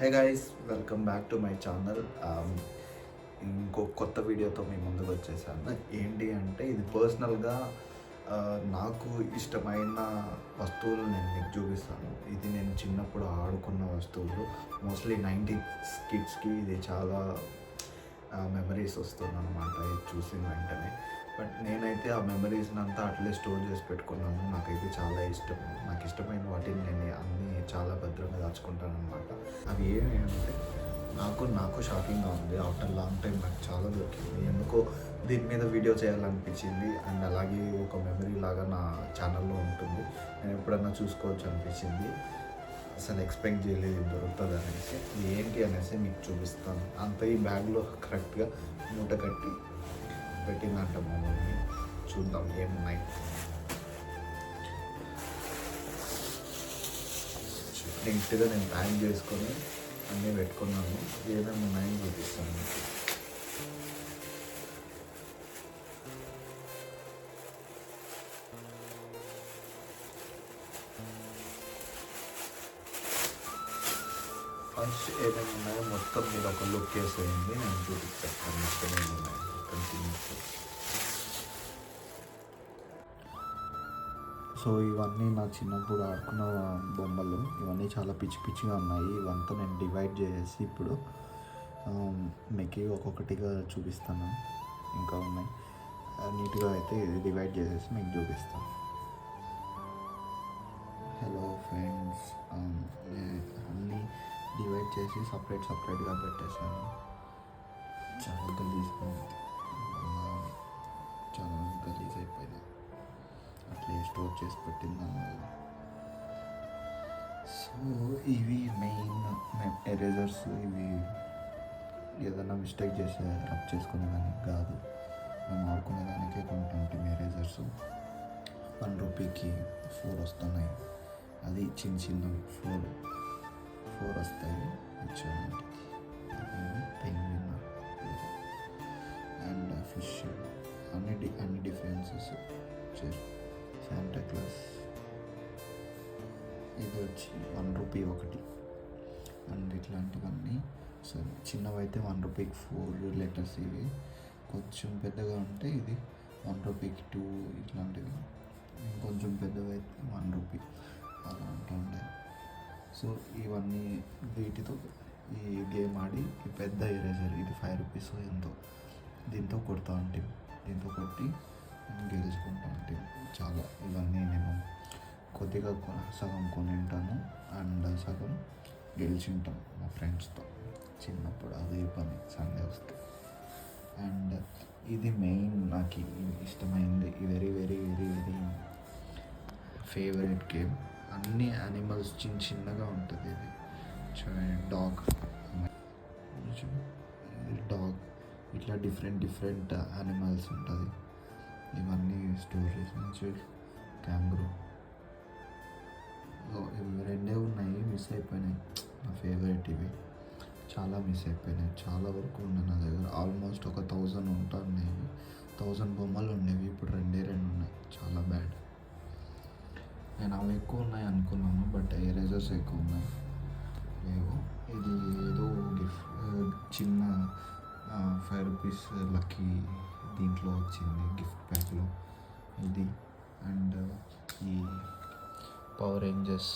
Hey guys, welcome back to my channel. ఇంకో కొత్త వీడియోతో మీ ముందుకు వచ్చేసాను. ఏంటి అంటే ఇది పర్సనల్గా నాకు ఇష్టమైన వస్తువులు నేను మీకు చూపిస్తాను. ఇది నేను చిన్నప్పుడు ఆడుకున్న వస్తువులు. మోస్ట్లీ 90s కిడ్స్కి ఇది చాలా మెమరీస్ వస్తుందన్నమాట ఇది చూసిన వెంటనే. బట్ నేనైతే ఆ మెమరీస్ని అంతా అట్లే స్టోర్ చేసి పెట్టుకున్నాను. నాకైతే చాలా ఇష్టం. నాకు ఇష్టమైన వాటిని నేను అన్నీ చాలా భద్రంగా దాచుకుంటాను అనమాట. అవి ఏమి అంటే నాకు షాకింగ్గా ఉంది. ఆఫ్టర్ లాంగ్ టైం నాకు చాలా దొరికింది. ఎందుకో దీని మీద వీడియో చేయాలనిపించింది. అండ్ అలాగే ఒక మెమరీ లాగా నా ఛానల్లో ఉంటుంది. నేను ఎప్పుడన్నా చూసుకోవచ్చు అనిపించింది. అసలు ఎక్స్పెక్ట్ చేయలేదు దొరుకుతుంది అనేసి. ఏంటి అనేసి మీకు చూపిస్తాను. అంత ఈ బ్యాగ్లో కరెక్ట్గా మూట కట్టి పెట్టిందంట మా మమ్మీ. చూద్దాం ఏమున్నాయి. నీట్గా నేను ప్యాక్ చేసుకొని అన్నీ పెట్టుకున్నాను. ఏమేమి ఉన్నాయని చూపిస్తాను మీకు. ఫస్ట్ ఏమేమి ఉన్నాయో మొత్తం మీరు ఒక లుక్ వేసేయండి. నేను చూపిస్తాను మొత్తం ఏమి ఉన్నాయో కంటిన్యూస్. సో ఇవన్నీ నా చిన్నప్పుడు ఆడుకున్న బొమ్మలు. ఇవన్నీ చాలా పిచ్చి పిచ్చిగా ఉన్నాయి. ఇవంతా నేను డివైడ్ చేసేసి ఇప్పుడు మీకు ఒక్కొక్కటిగా చూపిస్తాను. ఇంకా ఉన్నాయి నీట్గా అయితే డివైడ్ చేసేసి మీకు చూపిస్తాను. హలో ఫ్రెండ్స్, అన్నీ డివైడ్ చేసి సపరేట్గా పెట్టేశాను. చాలా గలీజ్గా చాలా గలీజ్ అయిపోయింది. అట్లే స్టోర్ చేసి పెట్టింది దానివల్ల. సో ఇవి మెయిన్ ఎరేజర్స్. ఇవి ఏదైనా మిస్టేక్ చేసి రబ్ చేసుకునేదానికి కాదు, మేము ఆడుకునేదానికే కొంటాం ఎరేజర్స్. 1 రూపీకి 4 వస్తున్నాయి. అది చిన్న 4 వస్తాయి. పెంగ్విన్ అండ్ ఫిష్ అన్ని డిఫరెన్సెస్. శాంటా క్లాస్ ఇది వచ్చి 1 రూపీ ఒకటి. అండ్ ఇట్లాంటివన్నీ సరే చిన్నవైతే 1 రూపీకి 4 లెటర్స్. ఇవి కొంచెం పెద్దగా ఉంటే ఇది 1 రూపీకి 2 ఇట్లాంటివి. ఇంకొంచెం పెద్దవైతే 1 రూపీ అలా ఉంటుండే. సో ఇవన్నీ వీటితో ఈ గేమ్ ఆడి ఈ పెద్ద ఎరేజర్ ఇది 5 రూపీస్ ఎంతో, దీంతో కొడతా అంటే దీంతో కొట్టి గెలుచుకుంటా అంటే చాలా. ఇవన్నీ నేను కొద్దిగా సగం కొని ఉంటాను అండ్ సగం గెలిచింటాను మా ఫ్రెండ్స్తో చిన్నప్పుడు. అదే పని సండే వస్తే. అండ్ ఇది మెయిన్ నాకు ఇష్టమైంది. Very very very very favourite game. అన్ని యానిమల్స్ చిన్నగా ఉంటుంది. ఇది చూడండి, డాగ్ ఇట్లా డిఫరెంట్ యానిమల్స్ ఉంటుంది. ఇవన్నీ స్టోరీస్ నుంచి క్యాంగ్రూ. ఇవి 2 ఉన్నాయి, మిస్ అయిపోయినాయి. నా ఫేవరెట్ ఇవి చాలా మిస్ అయిపోయినాయి. చాలా వరకు ఉన్నాయి నా దగ్గర. ఆల్మోస్ట్ ఒక 1000 ఉంటాయి. 1000 బొమ్మలు ఉండేవి. ఇప్పుడు 2 ఉన్నాయి. చాలా బ్యాడ్. నేను అవి ఎక్కువ ఉన్నాయి అనుకున్నాను, బట్ ఎరేజర్స్ ఎక్కువ ఉన్నాయి. లేవు. ఇది ఏదో గిఫ్ట్ చిన్న 5 రూపీస్ లక్కీ దీంట్లో వచ్చింది గిఫ్ట్ ప్యాక్లో ఇది. అండ్ ఈ power Rangers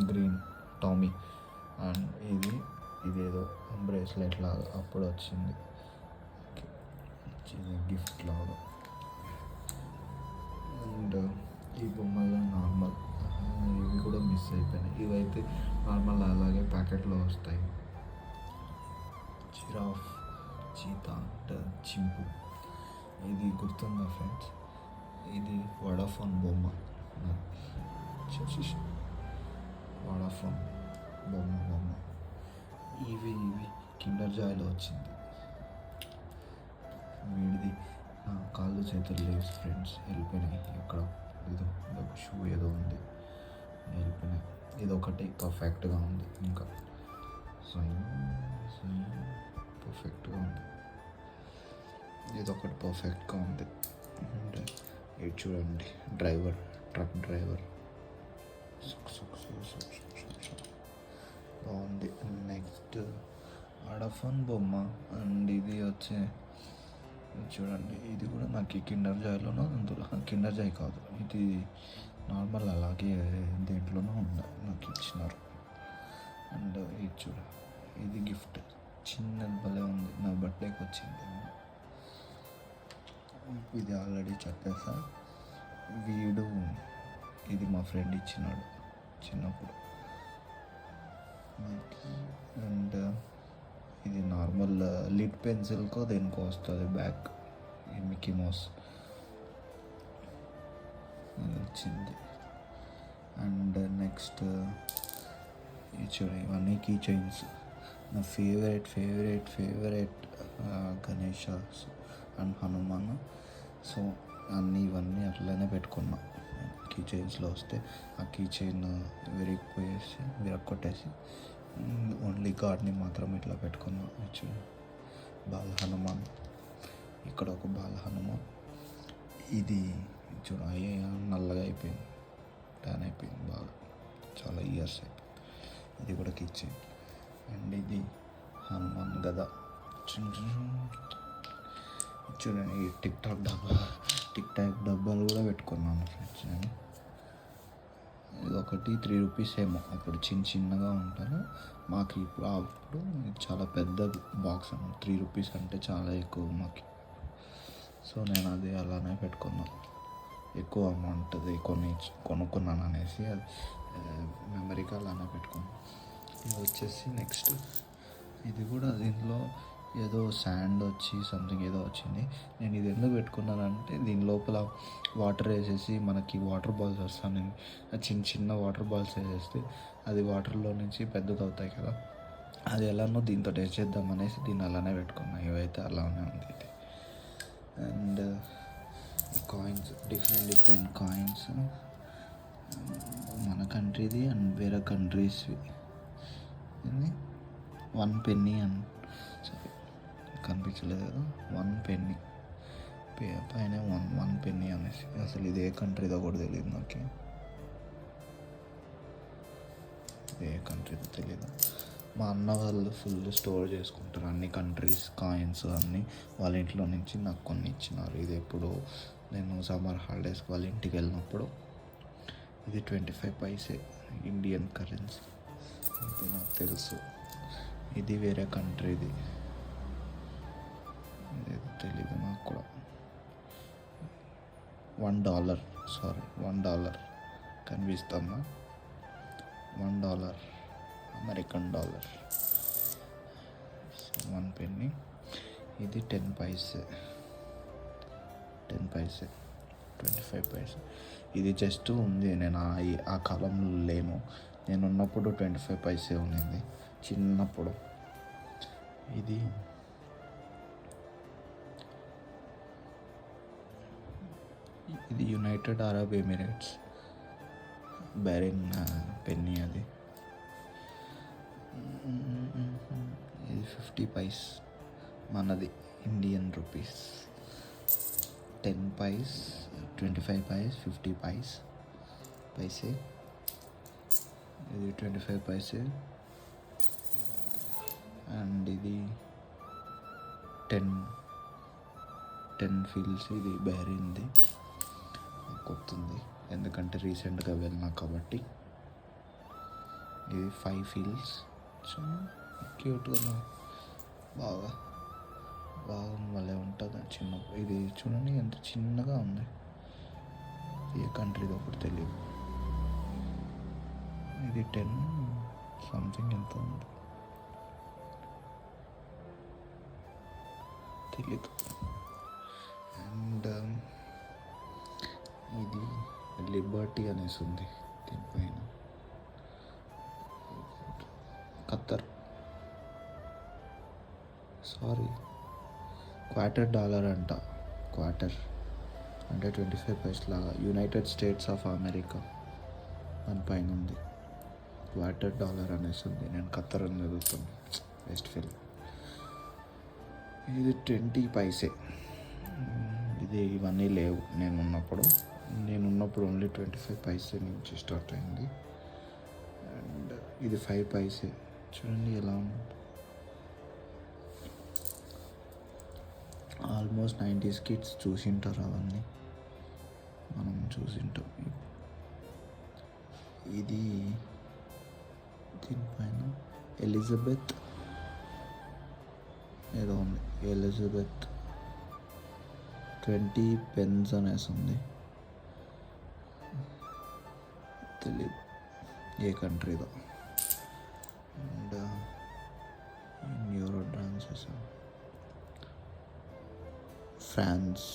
green Tommy. And ఇదేదో బ్రేస్లెట్ లాగా అప్పుడు వచ్చింది గిఫ్ట్ లాగా. అండ్ ఈ బొమ్మలు నార్మల్, ఇవి కూడా మిస్ అయిపోయినాయి. ఇవైతే నార్మల్ అలాగే ప్యాకెట్లో వస్తాయి. Giraffe, cheetah, chimp. ఇది గుర్తుందా ఫ్రెండ్స్? ఇది వడాఫోన్ బొమ్మ. వడాఫోన్ బొమ్మ. ఇవి కిండర్ జాయ్లో వచ్చింది. వీడిది కాళ్ళు చేతులు లేవు ఫ్రెండ్స్, వెళ్ళిపోయినాయి. ఎక్కడ ఏదో షూ ఏదో ఉంది, వెళ్ళిపోయినాయి. ఇది ఒకటి పర్ఫెక్ట్గా ఉంది. ఇంకా పర్ఫెక్ట్గా ఉంది. ఇది ఒకటి పర్ఫెక్ట్గా ఉంది. అంటే ఇది చూడండి, ట్రక్ డ్రైవర్ బాగుంది. నెక్స్ట్ ఎలఫన్ బొమ్మ. అండ్ ఇది వచ్చి చూడండి, ఇది కూడా నాకు కిండర్ జాయ్లోనో అందులో కిండర్ జాయ్ కాదు, ఇది నార్మల్ అలాగే దేంట్లోనో ఉంది, నాకు ఇచ్చినారు. అండ్ ఇది చూడ, ఇది గిఫ్ట్ చిన్నది భలే ఉంది, నా బర్త్డేకి వచ్చింది. ఇది ఆల్రెడీ చెప్పేసా. వీడు ఇది మా ఫ్రెండ్ ఇచ్చినాడు చిన్నప్పుడు. అండ్ ఇది నార్మల్ లిడ్ పెన్సిల్కో దేనికో వస్తుంది బ్యాక్, ఈ మిక్కీ మౌస్ వచ్చింది. అండ్ నెక్స్ట్ ఇది చూడండి, ఇవన్నీ కీ చైన్స్. నా favourite Ganesh and Hanuman. So ఇవన్నీ అట్లనే పెట్టుకున్నా. కీ చైన్స్లో వస్తే ఆ కీ చైన్ విరక్కొట్టేసి ఓన్లీ గాడ్ని మాత్రం ఇట్లా పెట్టుకున్నా. బాల హనుమాన్, ఇక్కడ ఒక బాల హనుమాన్. ఇది చూడ నల్లగా అయిపోయింది, ట్యాన్ అయిపోయింది బాగా, చాలా ఇయర్స్ అయిపోయింది. ఇది కూడా కీ చైన్. అండ్ ఇది హనుమాన్ గద. చూడండి, ఈ టిక్ టాక్ డబ్బాలు కూడా పెట్టుకున్నాను ఫ్రెండ్స్ నేను. ఇది ఒకటి 3 రూపీస్ ఏమో, అప్పుడు చిన్నగా ఉంటాను. మాకు అప్పుడు చాలా పెద్ద బాక్స్ అన్నమాట, 3 రూపీస్ అంటే చాలా ఎక్కువ మాకు. సో నేను అది అలానే పెట్టుకున్నాను, ఎక్కువ అమౌంట్ అది కొనుక్కున్నాను అనేసి అది మెమరీగా అలానే పెట్టుకున్నాను. ఇది వచ్చేసి నెక్స్ట్, ఇది కూడా దీనిలో ఏదో శాండ్ వచ్చి సంథింగ్ ఏదో వచ్చింది. నేను ఇది ఎందుకు పెట్టుకున్నానంటే, దీని లోపల వాటర్ వేసేసి మనకి వాటర్ బాల్స్ వస్తాను, చిన్న వాటర్ బాల్స్ వేసేస్తే అది వాటర్లో నుంచి పెద్దది అవుతాయి కదా, అది ఎలానో దీంతో టెస్ట్ చేద్దాం అనేసి దీన్ని అలానే పెట్టుకున్నాను. ఇవైతే అలానే ఉంది ఇది. అండ్ ఈ కాయిన్స్, డిఫరెంట్ కాయిన్స్, మన కంట్రీది అండ్ వేరే కంట్రీస్వి. 1 penny అండ్ సారీ కనిపించలేదు కదా, 1 penny పైన 1 penny అనేసి. అసలు ఇది ఏ కంట్రీదో కూడా తెలియదు నాకు, ఏ కంట్రీదో తెలియదు. మా అన్న వాళ్ళు ఫుల్ స్టోర్ చేసుకుంటారు అన్ని కంట్రీస్ కాయిన్స్ అన్నీ, వాళ్ళ ఇంట్లో నుంచి నాకు కొన్ని ఇచ్చినారు. ఇది ఎప్పుడు నేను సమ్మర్ హాలిడేస్కి వాళ్ళ ఇంటికి వెళ్ళినప్పుడు. ఇది 25 పైసే ఇండియన్ కరెన్సీ, ఇది నాకు తెలుసు. ఇది వేరే కంట్రీది, ఇదేదో తెలీదు నాకు కూడా. $1 కనిపిస్తుందా, $1 అమెరికన్ డాలర్. 1 penny. ఇది 10 పైసే 25 పైసే. ఇది జస్ట్ ఉంది, నేను ఆ కాలంలో లేను, నేను ఉన్నప్పుడు 25 పైసే ఉన్నింది చిన్నప్పుడు. ఇది యునైటెడ్ అరబ్ ఎమిరేట్స్ బెరిన్ పెన్నీ. అది 50 పైస్ మనది ఇండియన్ రూపీస్. 10 పైస్, 25 పైస్, 50 పైసే. ఇది 25 పైసే. అండ్ ఇది 10 ఫీల్స్. ఇది బెహరీన్ది, కొత్తుంది ఎందుకంటే రీసెంట్గా వెళ్ళినా కాబట్టి. ఇది 5 ఫీల్స్. క్యూట్గా బాగా భలే ఉంటుంది చిన్న. ఇది చూడండి ఎంత చిన్నగా ఉంది, ఏ కంట్రీదో ఒకటి తెలియదు. ఇది 10 సంథింగ్ ఎంత ఉంది తెలీదు. అండ్ ఇది లిబర్టీ అనేసి ఉంది దీనిపైన. $1 అంట. క్వార్టర్ అంటే 25 పైస్ లాగా. యునైటెడ్ స్టేట్స్ ఆఫ్ అమెరికా దానిపైన ఉంది. $1 అనేసి ఉంది. నేను ఖత్తర్ అని చదువుతాను, వెస్ట్ ఫీల్. ఇది 20 పైసే. ఇవన్నీ లేవు నేనున్నప్పుడు ఓన్లీ 25 పైసే నుంచి స్టార్ట్ అయింది. అండ్ ఇది 5 పైసే. చూడండి ఎలా ఉంది, ఆల్మోస్ట్ 90s కిడ్స్ చూసింటారు అవన్నీ, మనం చూసింటాం. ఇది దీనిపైన ఎలిజబెత్ ఏదో ఉంది, ఎలిజబెత్ 20 పెన్స్ అనేసి ఉంది, తెలియదు ఏ కంట్రీదో. అండ్ న్యూరో డాన్సెస్ ఫ్రాన్స్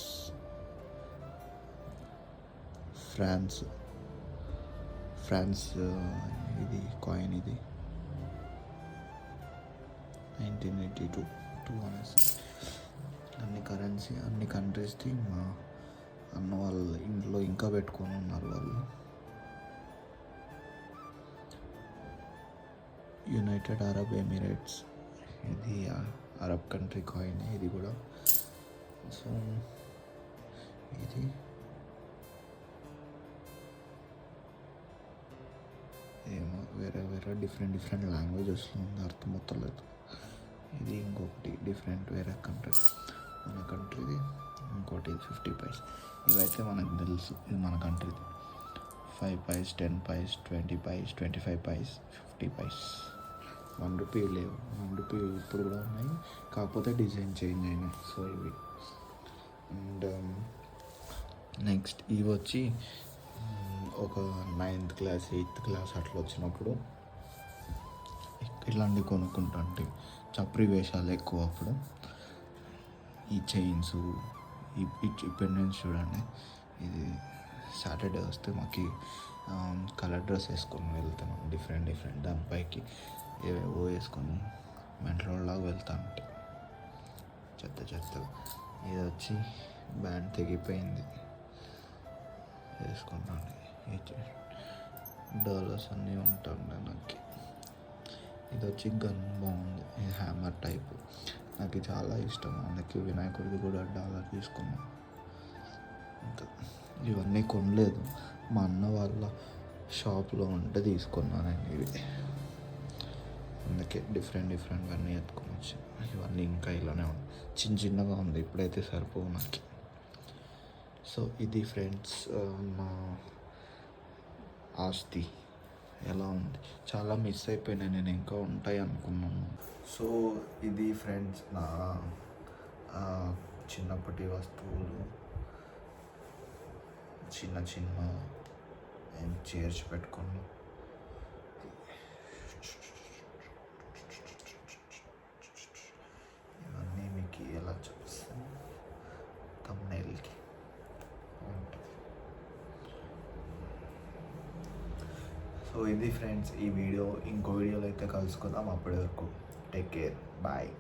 ఇది కాయిన్, ఇది 1982 అనేసి. అన్ని కరెన్సీ అన్ని కంట్రీస్ది. మా అన్న వాళ్ళ ఇంట్లో ఇంకా పెట్టుకొని ఉన్నారు వాళ్ళు. యునైటెడ్ అరబ్ ఎమిరేట్స్, ఇది అరబ్ కంట్రీ కాయిన్ ఇది కూడా. సో ఇది ఏమో వేరే డిఫరెంట్ లాంగ్వేజెస్లో ఉంది, అర్థమవుతలేదు. ఇది ఇంకొకటి డిఫరెంట్ వేరే కంట్రీ, మన కంట్రీది. ఇంకోటి 50 పైస్. ఇవైతే మనకు తెలుసు, ఇది మన కంట్రీది. 5 పైస్, 10 పైస్, 20 పైస్, 25 పైస్, 50 పైస్. 1 రూపీ లేవు, 1 రూపీ ఇప్పుడు కూడా ఉన్నాయి, కాకపోతే డిజైన్ చేంజ్ అయినాయి. సో ఇవి. అండ్ నెక్స్ట్ ఇవి వచ్చి ఒక 9th క్లాస్ 8th క్లాస్ అట్లా వచ్చినప్పుడు ఇట్లాంటివి కొనుక్కుంటుంటే, చప్రి వేషాలు ఎక్కువ అప్పుడు. ఈ చైన్స్, ఈ పెండెంట్స్ చూడండి. ఇది సాటర్డే వస్తే మాకు కలర్ డ్రెస్ వేసుకొని వెళ్తాం, డిఫరెంట్ దానిపైకి ఏవేవో వేసుకొని మెంటలోలాగా వెళ్తా ఉంటే చెత్తగా. ఇది వచ్చి బ్యాండ్ తెగిపోయింది, వేసుకుంటాను. డాలర్స్ అన్నీ ఉంటుండే నాకు. ఇది వచ్చి గన్ బాగుంది, ఇది హ్యామర్ టైప్, నాకు చాలా ఇష్టం. అందుకే వినాయకుడిది కూడా డాలర్ తీసుకున్నాను. ఇవన్నీ కొనలేదు, మా అన్న వాళ్ళ షాప్లో ఉంటే తీసుకున్నానండి ఇవి. అందుకే డిఫరెంట్ అన్నీ ఎత్తుకొని వచ్చాను. ఇవన్నీ ఇంకా ఇలానే ఉంది, చిన్నగా ఉంది, ఇప్పుడైతే సరిపోవు నాకు. సో ఇది ఫ్రెండ్స్ మా ఆస్తి ఎలా ఉంది. చాలా మిస్ అయిపోయినాయి, నేను ఇంకా ఉంటాయి అనుకున్నాను. సో ఇది ఫ్రెండ్స్ నా చిన్నప్పటి వస్తువులు, చిన్న చేర్చి పెట్టుకుని. ఇవన్నీ మీకు ఎలా చూపిస్తాను థంబ్నెయిల్కి. సో ఇది ఫ్రెండ్స్ ఈ వీడియో. ఇంకో వీడియోలో అయితే కలుసుకుందాం. అప్పటి వరకు టేక్ కేర్, బాయ్.